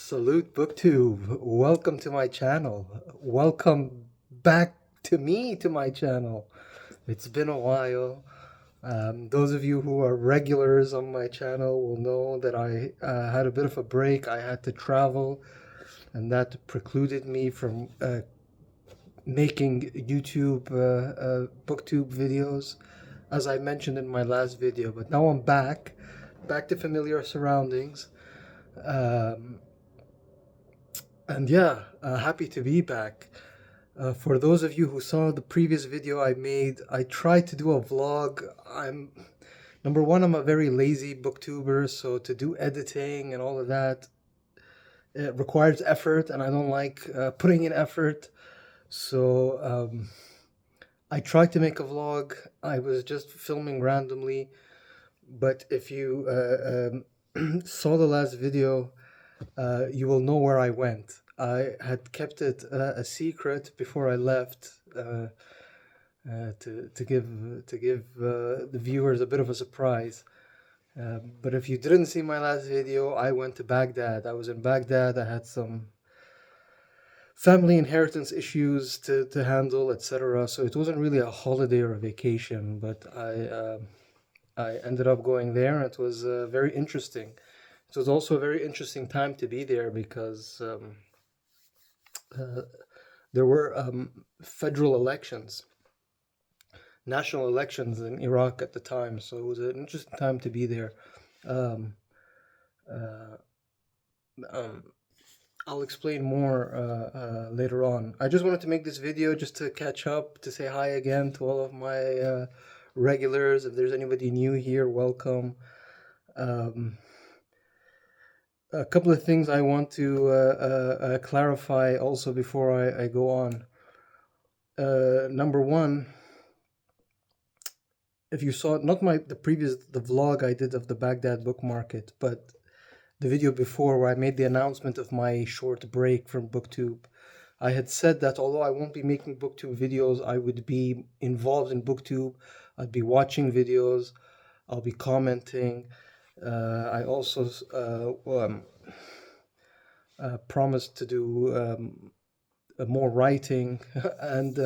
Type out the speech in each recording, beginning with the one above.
Salute BookTube. Welcome to my channel. Welcome back to my channel. It's been a while. Those of you who are regulars on my channel will know that I had a bit of a break. I had to travel, and that precluded me from making BookTube videos, as I mentioned in my last video. But now I'm back to familiar surroundings. Um, And yeah, happy to be back. For those of you who saw the previous video I made, I tried to do a vlog. Number one, I'm a very lazy booktuber, so to do editing and all of that, it requires effort, and I don't like putting in effort. So I tried to make a vlog. I was just filming randomly, but if you saw the last video, you will know where I went. I had kept it a secret before I left to give the viewers a bit of a surprise. But if you didn't see my last video, I went to Baghdad. I was in Baghdad. I had some family inheritance issues to handle, etc. So it wasn't really a holiday or a vacation, but I ended up going there. It was very interesting. It was also a very interesting time to be there because uh, there were federal elections, national elections in Iraq at the time. So it was an interesting time to be there. Um, uh, um, I'll explain more later on. I just wanted to make this video just to catch up, to say hi again to all of my regulars. If there's anybody new here, welcome. Um, a couple of things I want to clarify also before I go on. Number one, if you saw not the vlog I did of the Baghdad book market, but the video before where I made the announcement of my short break from BookTube, I had said that although I won't be making BookTube videos, I would be involved in BookTube. I'd be watching videos. I'll be commenting. I also promised to do more writing, and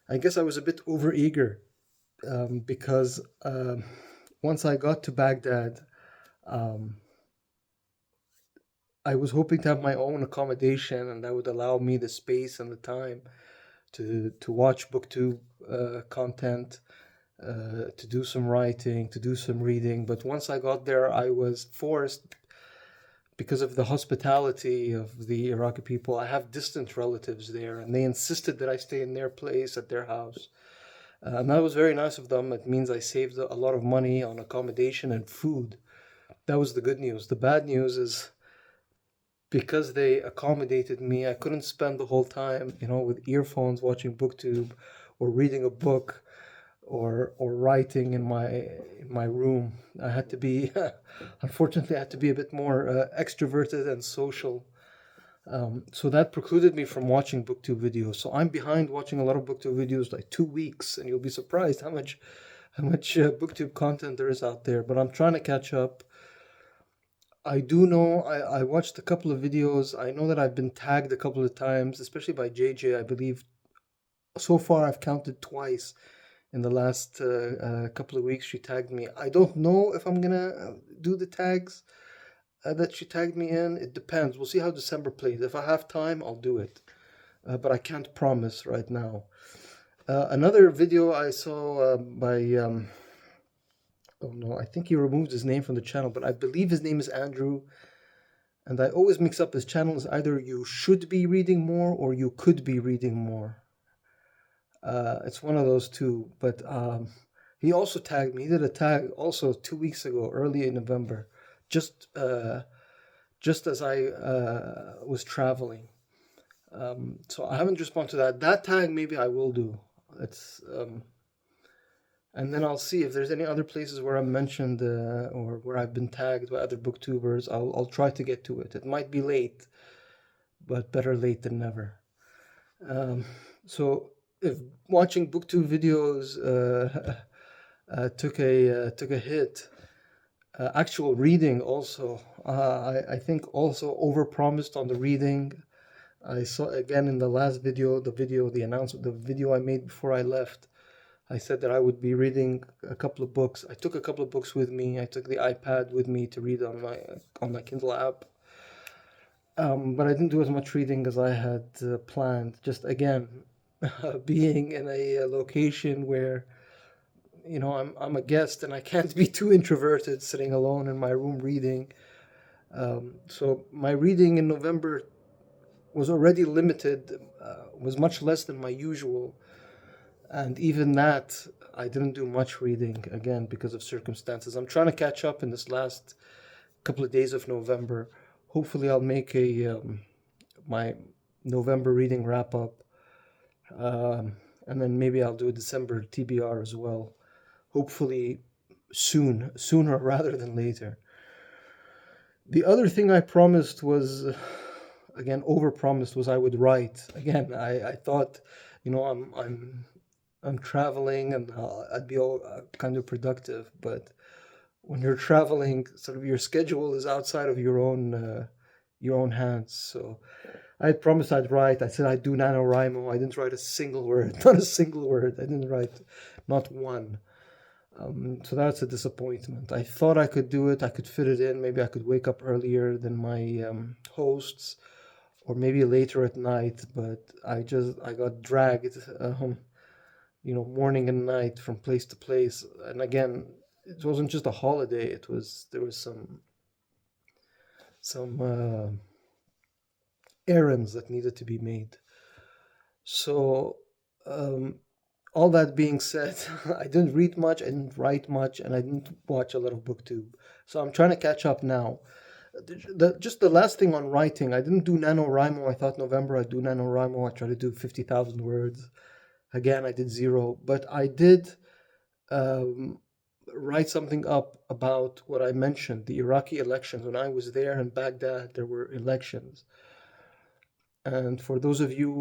I guess I was a bit overeager because once I got to Baghdad, um, I was hoping to have my own accommodation, and that would allow me the space and the time to watch BookTube content, to do some writing, to do some reading. But once I got there, I was forced because of the hospitality of the Iraqi people. I have distant relatives there, and they insisted that I stay in their place at their house. And that was very nice of them. It means I saved a lot of money on accommodation and food. That was the good news. The bad news is because they accommodated me, I couldn't spend the whole time, with earphones watching BookTube or reading a book or writing in my room. I had to be, unfortunately, I had to be a bit more extroverted and social. So that precluded me from watching BookTube videos. So I'm behind watching a lot of BookTube videos, like 2 weeks, and you'll be surprised how much BookTube content there is out there. But I'm trying to catch up. I do know I watched a couple of videos. I know that I've been tagged a couple of times, especially by JJ. I believe so far I've counted twice in the last couple of weeks. She tagged me. I don't know if I'm gonna do the tags that she tagged me in. It depends. We'll see how December plays. If I have time, I'll do it. But I can't promise right now. Another video I saw by oh no, I think he removed his name from the channel, but I believe his name is Andrew. And I always mix up his channels. Either you should be reading more or you could be reading more. It's one of those two. But he also tagged me. He did a tag also 2 weeks ago, early in November, just as I was traveling. So I haven't responded to that. That tag maybe I will do. It's and then I'll see if there's any other places where I'm mentioned or where I've been tagged by other booktubers. I'll try to get to it. It might be late, but better late than never. So if watching booktube videos took a hit, Actual reading also. I think also overpromised on the reading. I saw again in the last video, the announcement, the video I made before I left. I said that I would be reading a couple of books. I took a couple of books with me. I took the iPad with me to read on my Kindle app. But I didn't do as much reading as I had planned. Just again, being in a location where I'm a guest and I can't be too introverted sitting alone in my room reading. So my reading in November was already limited, was much less than my usual, and even that I didn't do much reading again because of circumstances. I'm trying to catch up in this last couple of days of November. Hopefully, I'll make a my November reading wrap up, and then maybe I'll do a December TBR as well. Hopefully, sooner rather than later. The other thing I promised was, again, overpromised, was I would write. Again, I thought, I'm traveling and I'd be all kind of productive, but when you're traveling, sort of your schedule is outside of your own hands. So I promised I'd write. I said I'd do NaNoWriMo. I didn't write a single word, not a single word. I didn't write not one. So that's a disappointment. I thought I could do it. I could fit it in. Maybe I could wake up earlier than my hosts, or maybe later at night. But I got dragged, morning and night from place to place. And again, it wasn't just a holiday. There was some errands that needed to be made. So um, all that being said, I didn't read much, I didn't write much, and I didn't watch a lot of booktube. So I'm trying to catch up now. Just the last thing on writing, I didn't do NaNoWriMo. I thought November I'd do NaNoWriMo. I tried to do 50,000 words. Again, I did zero. But I did um, write something up about what I mentioned, the Iraqi elections. When I was there in Baghdad, there were elections. And for those of you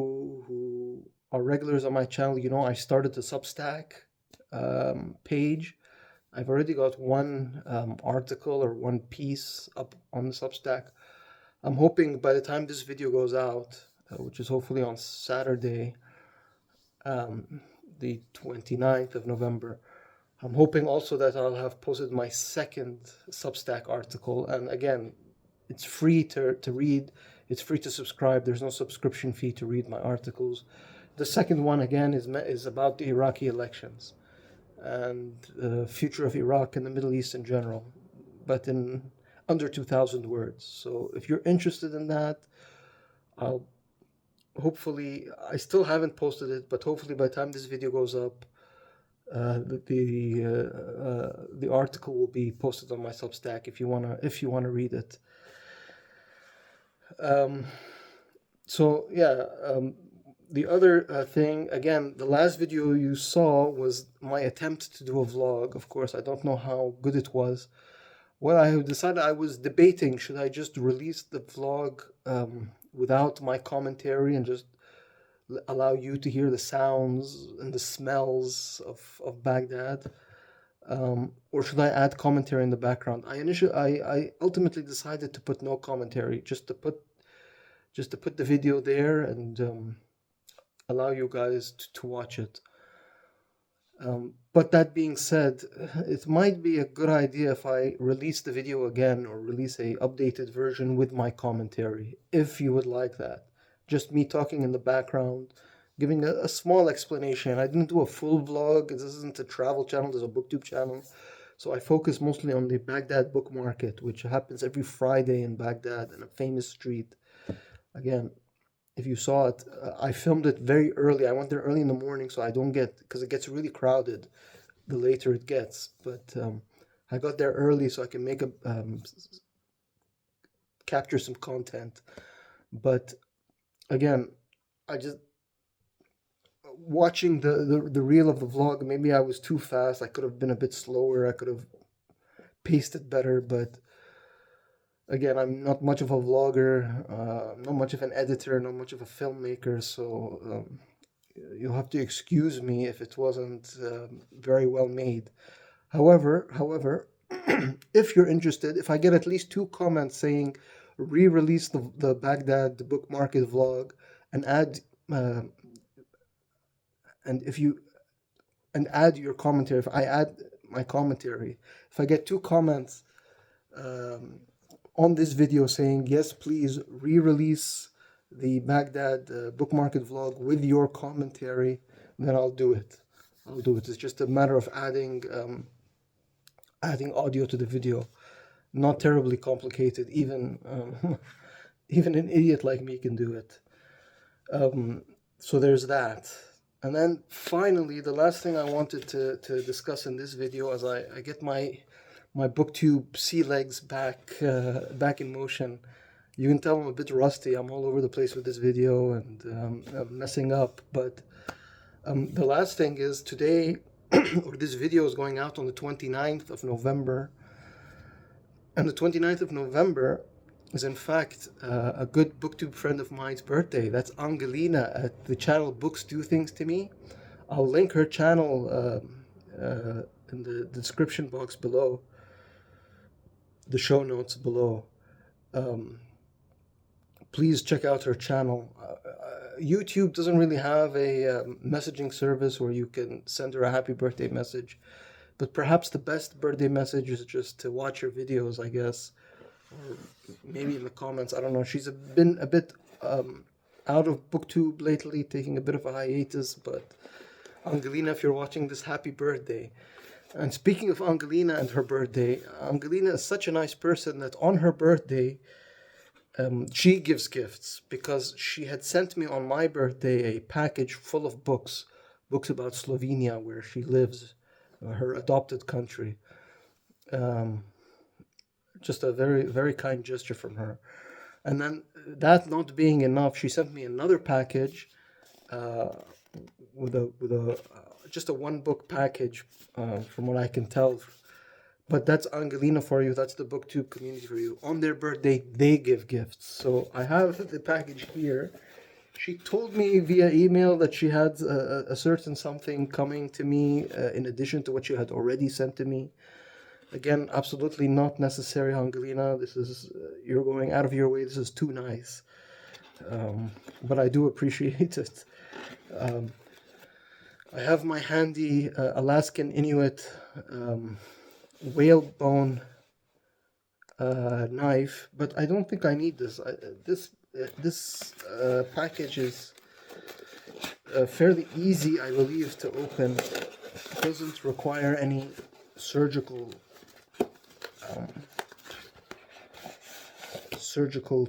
who are regulars on my channel, I started the Substack page. I've already got one article or one piece up on the Substack. I'm hoping by the time this video goes out, which is hopefully on Saturday, the 29th of November, I'm hoping also that I'll have posted my second Substack article. And again, it's free to read. It's free to subscribe. There's no subscription fee to read my articles. The second one, again, is about the Iraqi elections and the future of Iraq and the Middle East in general, but in under 2,000 words. So if you're interested in that, I'll hopefully, I still haven't posted it, but hopefully by the time this video goes up, the article will be posted on my Substack if you wanna read it. So yeah, the other thing, again, the last video you saw was my attempt to do a vlog. Of course, I don't know how good it was. Well, I decided, I was debating, should I just release the vlog without my commentary and just allow you to hear the sounds and the smells of Baghdad, or should I add commentary in the background? I ultimately decided to put no commentary, just to put the video there and allow you guys to watch it. But that being said, it might be a good idea if I release the video again, or release a updated version with my commentary, if you would like that. Just me talking in the background, giving a small explanation. I didn't do a full vlog. This isn't a travel channel, this is a booktube channel. So I focus mostly on the Baghdad book market, which happens every Friday in Baghdad in a famous street. Again, if you saw it, I filmed it very early. I went there early in the morning so I don't because it gets really crowded the later it gets. But I got there early so I can capture some content. But again, I just, watching the reel of the vlog, maybe I was too fast. I could have been a bit slower. I could have paced it better, but again, I'm not much of a vlogger, not much of an editor, not much of a filmmaker, so you'll have to excuse me if it wasn't very well made. However, if you're interested, if I get at least 2 comments saying re-release the Baghdad book market vlog and uh, and if you and add your commentary, if I add my commentary, if I get 2 comments um, on this video saying yes, please re-release the Baghdad book market vlog with your commentary, then I'll do it. I'll do it. It's just a matter of adding audio to the video. Not terribly complicated. Even even an idiot like me can do it. So there's that. And then finally, the last thing I wanted to discuss in this video, as I get my booktube sea legs back in motion. You can tell I'm a bit rusty. I'm all over the place with this video and I'm messing up. But the last thing is today, or this video is going out on the 29th of November. And the 29th of November is in fact a good booktube friend of mine's birthday. That's Angelina at the channel Books Do Things to Me. I'll link her channel in the description box below, the show notes below. Please check out her channel. YouTube doesn't really have a messaging service where you can send her a happy birthday message, but perhaps the best birthday message is just to watch her videos, I guess, or maybe in the comments. I don't know. She's been a bit out of booktube lately, taking a bit of a hiatus, but Angelina, if you're watching this, happy birthday. And speaking of Angelina and her birthday, Angelina is such a nice person that on her birthday, she gives gifts, because she had sent me on my birthday a package full of books about Slovenia, where she lives, her adopted country. Just a very, very kind gesture from her. And then that not being enough, she sent me another package with a just a 1 book package, from what I can tell. But that's Angelina for you. That's the booktube community for you. On their birthday, they give gifts. So I have the package here. She told me via email that she had a certain something coming to me in addition to what she had already sent to me. Again, absolutely not necessary, Angelina. This is you're going out of your way. This is too nice. But I do appreciate it. I have my handy Alaskan Inuit whalebone knife, but I don't think I need this. This package is fairly easy, I believe, to open. It doesn't require any surgical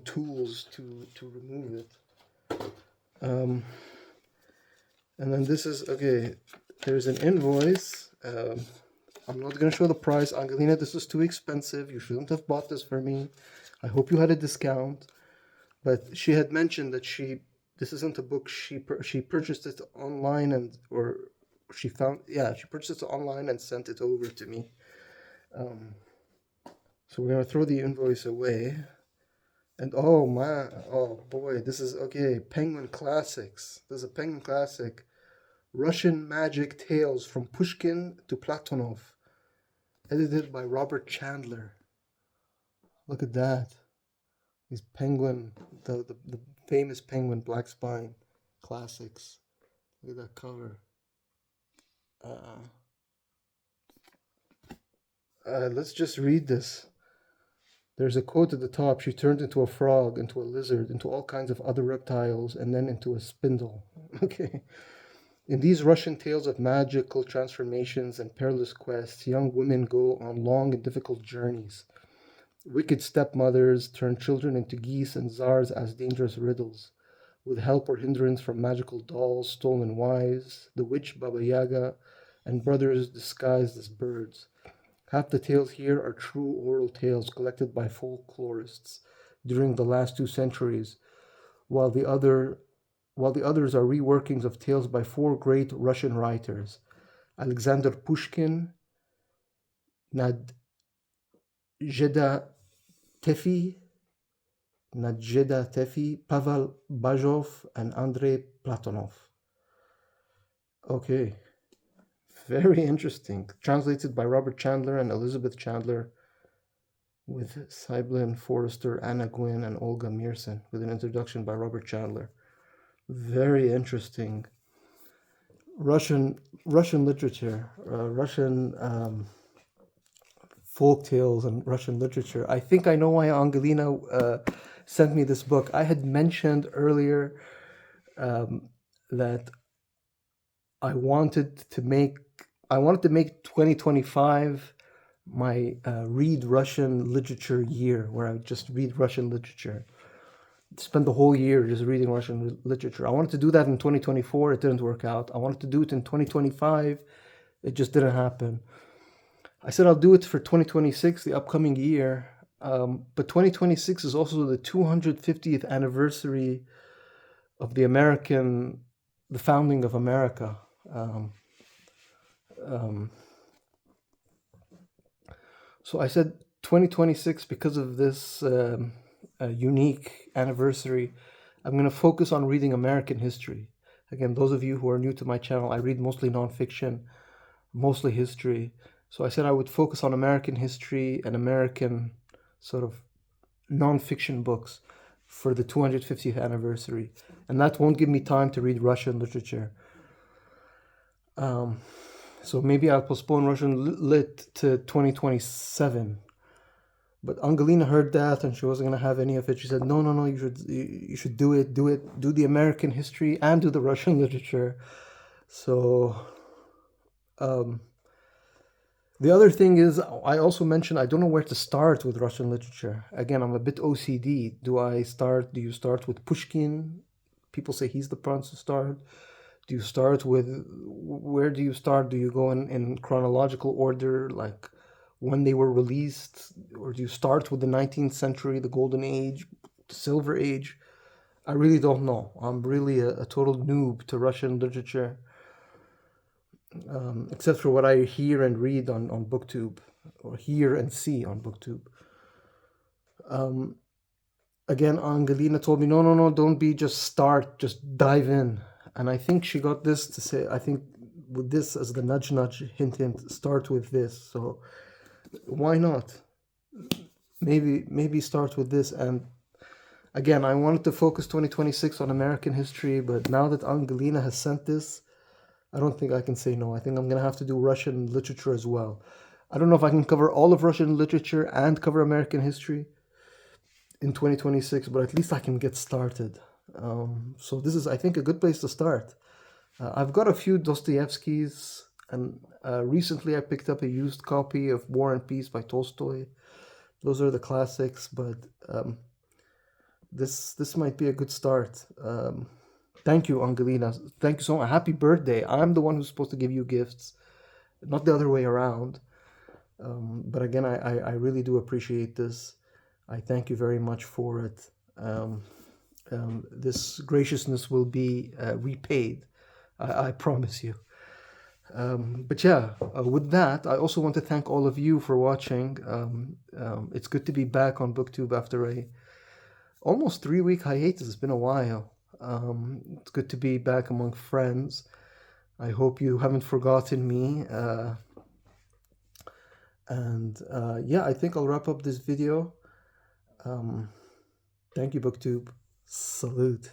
tools to remove it. And then this is, okay, there's an invoice. I'm not going to show the price. Angelina, this is too expensive. You shouldn't have bought this for me. I hope you had a discount. But she had mentioned that this isn't a book. She purchased it online she purchased it online and sent it over to me. So we're going to throw the invoice away. And oh boy, this is, okay, Penguin Classics. This is a Penguin Classic. Russian Magic Tales from Pushkin to Platonov. Edited by Robert Chandler. Look at that. These Penguin, the famous Penguin Black Spine Classics. Look at that cover. Let's just read this. There's a quote at the top. She turned into a frog, into a lizard, into all kinds of other reptiles, and then into a spindle. Okay. In these Russian tales of magical transformations and perilous quests, young women go on long and difficult journeys. Wicked stepmothers turn children into geese and czars as dangerous riddles. With help or hindrance from magical dolls, stolen wives, the witch Baba Yaga, and brothers disguised as birds. Half the tales here are true oral tales collected by folklorists during the last 2 centuries, while the others are reworkings of tales by 4 great Russian writers: Alexander Pushkin, Nadjeda Tefi, Pavel Bajov, and Andrei Platonov. Okay, Very interesting. Translated by Robert Chandler and Elizabeth Chandler, with Syblin Forrester, Anna Gwynn, and Olga Mearson, with an introduction by Robert Chandler. Very interesting. Russian literature, Russian folk tales and Russian literature. I think I know why Angelina sent me this book. I had mentioned earlier that I wanted to make 2025 my read Russian literature year, where I would just read Russian literature. Spend the whole year just reading Russian literature. I wanted to do that in 2024. It didn't work out. I wanted to do it in 2025. It just didn't happen. I said I'll do it for 2026, the upcoming year. But 2026 is also the 250th anniversary of the founding of America. So I said 2026 because of this unique anniversary. I'm going to focus on reading American history. Again, those of you who are new to my channel, I read mostly nonfiction, mostly history. So I said I would focus on American history and American sort of nonfiction books for the 250th anniversary. And that won't give me time to read Russian literature. So maybe I'll postpone Russian lit to 2027. But Angelina heard that and she wasn't going to have any of it. She said, no, you should do it. Do the American history and do the Russian literature. So the other thing is, I also mentioned I don't know where to start with Russian literature. Again, I'm a bit OCD. Do you start with Pushkin? People say he's the prince to start. Where do you start? Do you go in chronological order, like when they were released? Or do you start with the 19th century, the Golden Age, the Silver Age? I really don't know. I'm really a total noob to Russian literature. Except for what I hear and read on BookTube, or hear and see on BookTube. Again, Angelina told me, no, don't just dive in. And I think she got this to say, I think with this as the nudge, hint, start with this. So why not? Maybe start with this. And again, I wanted to focus 2026 on American history, but now that Angelina has sent this, I don't think I can say no. I think I'm going to have to do Russian literature as well. I don't know if I can cover all of Russian literature and cover American history in 2026, but at least I can get started. So this is, I think, a good place to start. I've got a few Dostoevskys, and recently I picked up a used copy of War and Peace by Tolstoy. Those are the classics, but this might be a good start. Thank you, Angelina. Thank you so much. Happy birthday. I'm the one who's supposed to give you gifts, not the other way around. But again, I really do appreciate this. I thank you very much for it. This graciousness will be repaid. I promise you. But yeah, with that, I also want to thank all of you for watching. It's good to be back on BookTube after a almost 3-week hiatus. It's been a while. It's good to be back among friends. I hope you haven't forgotten me. Yeah, I think I'll wrap up this video. Thank you, BookTube. Salute.